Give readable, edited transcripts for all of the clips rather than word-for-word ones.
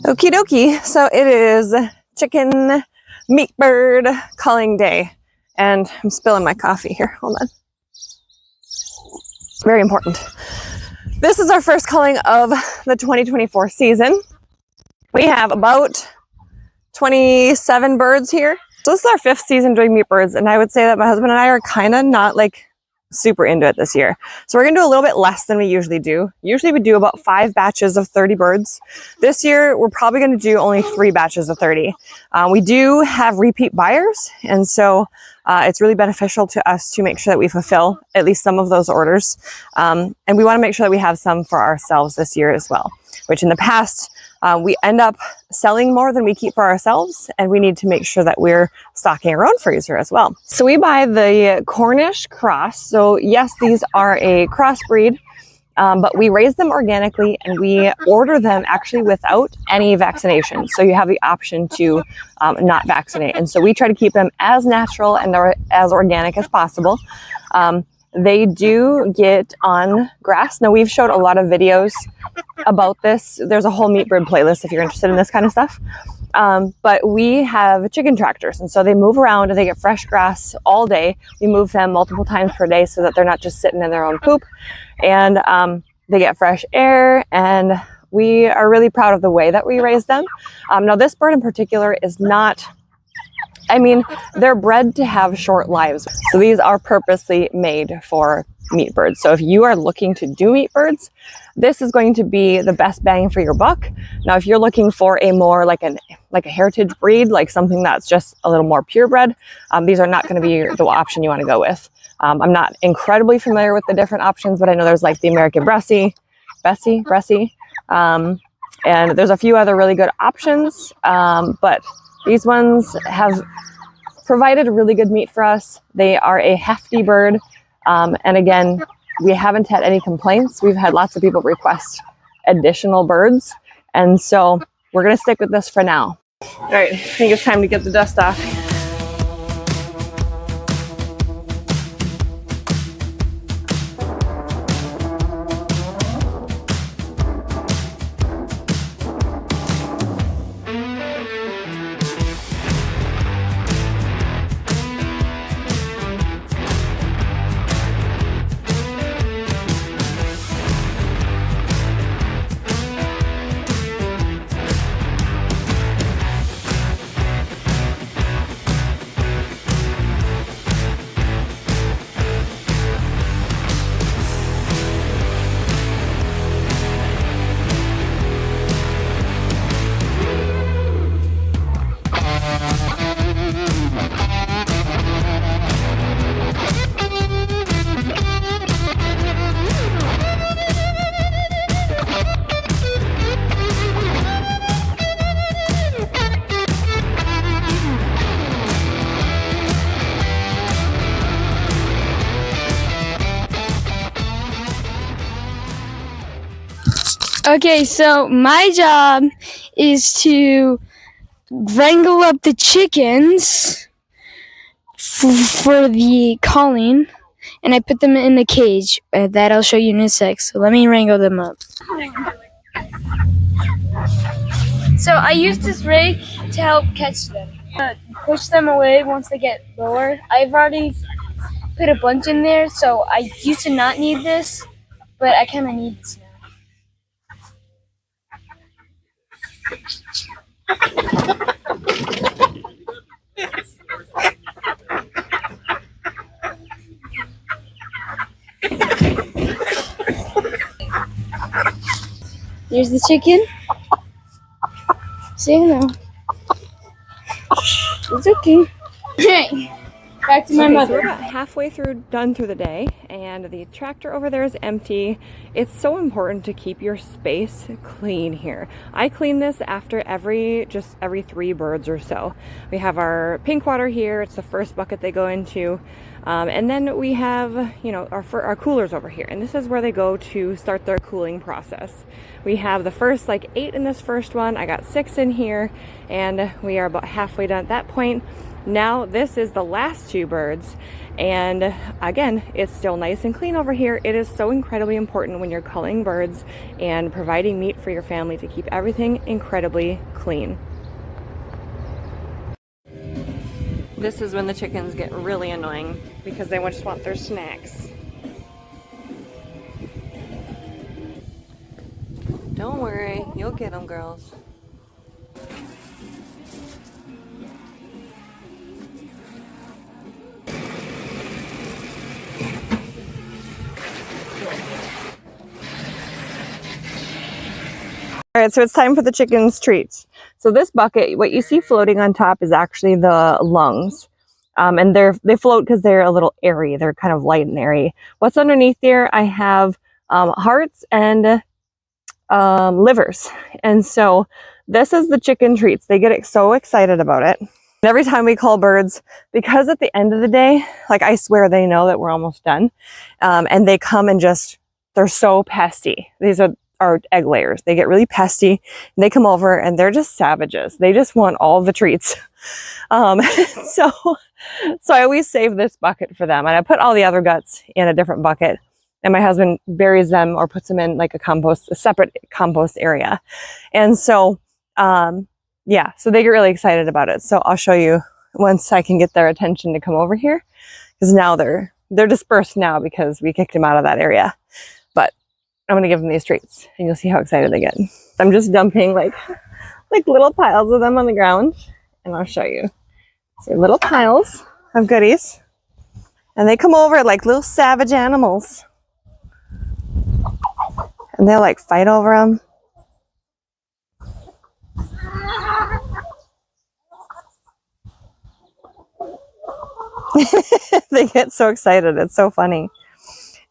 Okie dokie. So it is chicken meat bird culling day. And I'm spilling my coffee here. Hold on. Very important. This is our first culling of the 2024 season. We have about 27 birds here. So this is our 5th season doing meat birds, and I would say that my husband and I are kind of not like super into it this year. So we're gonna do a little bit less than we usually do. Usually we do about 5 batches of 30 birds. This year we're probably gonna do only 3 batches of 30. We do have repeat buyers, and so it's really beneficial to us to make sure that we fulfill at least some of those orders. And we wanna make sure that we have some for ourselves this year as well, which in the past, we end up selling more than we keep for ourselves, and we need to make sure that we're stocking our own freezer as well. So we buy the Cornish Cross. So yes, these are a crossbreed, but we raise them organically and we order them actually without any vaccination. So you have the option to not vaccinate. And so we try to keep them as natural and as organic as possible. They do get on grass. Now, we've showed a lot of videos about this. There's a whole meat bird playlist if you're interested in this kind of stuff. But we have chicken tractors, and so they move around and they get fresh grass all day. We move them multiple times per day so that they're not just sitting in their own poop, and they get fresh air, and we are really proud of the way that we raise them. Now, this bird in particular is not, I mean, they're bred to have short lives. So these are purposely made for meat birds. So if you are looking to do meat birds, this is going to be the best bang for your buck. Now, if you're looking for a more like a heritage breed, like something that's just a little more purebred, these are not going to be the option you want to go with. I'm not incredibly familiar with the different options, but I know there's like the American Bessie, and there's a few other really good options, but these ones have provided really good meat for us. They are a hefty bird. And again, we haven't had any complaints. We've had lots of people request additional birds. And so we're going to stick with this for now. All right, I think it's time to get the dust off. Okay, so my job is to wrangle up the chickens for the culling, and I put them in the cage. That I'll show you in a sec, so let me wrangle them up. So I use this rake to help catch them. Push them away once they get lower. I've already put a bunch in there, so I used to not need this, but I kind of need this now. Here's the chicken. See now. It's okay. Okay. Back to my mother. So we're about halfway done through the day, and the tractor over there is empty. It's so important to keep your space clean here. I clean this after every 3 birds or so. We have our pink water here. It's the first bucket they go into. And then we have, our coolers over here, and this is where they go to start their cooling process. We have the first 8 in this first one. I got 6 in here, and we are about halfway done at that point. Now this is the last 2 birds, And again, it's still nice and clean over here. It is so incredibly important when you're culling birds and providing meat for your family to keep everything incredibly clean. This is when the chickens get really annoying because they just want their snacks. Don't worry, you'll get them, girls. All right, so it's time for the chickens' treats. So this bucket, what you see floating on top is actually the lungs. And they float because they're a little airy. They're kind of light and airy. What's underneath there, I have hearts and livers. And so this is the chicken treats. They get so excited about it. And every time we call birds, because at the end of the day, like I swear they know that we're almost done. And they come and they're so pesty. These are egg layers. They get really pesty and they come over and they're just savages. They just want all the treats. So I always save this bucket for them, and I put all the other guts in a different bucket, and my husband buries them or puts them in like a separate compost area. And so yeah, so they get really excited about it. So I'll show you once I can get their attention to come over here, because now they're dispersed now because we kicked them out of that area. But I'm gonna give them these treats and you'll see how excited they get. I'm just dumping like little piles of them on the ground, and I'll show you. So little piles of goodies, and they come over like little savage animals, and they'll like fight over them. They get so excited. It's so funny.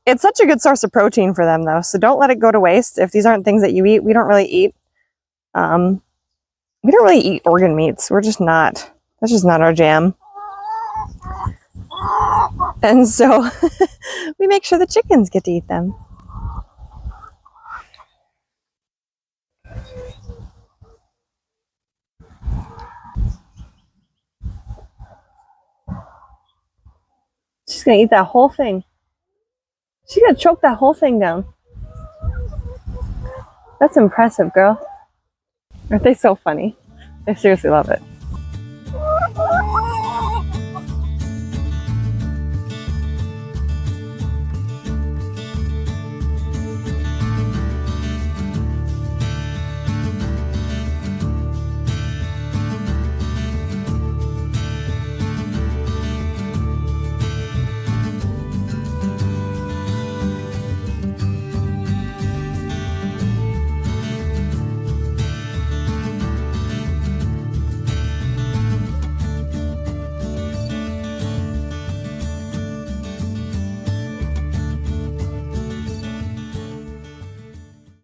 It's such a good source of protein for them though, so don't let it go to waste. If these aren't things that you eat, we don't really eat organ meats. We're just not, that's just not our jam. And so we make sure the chickens get to eat them. She's gonna eat that whole thing. She's gonna choke that whole thing down. That's impressive, girl. Aren't they so funny? I seriously love it.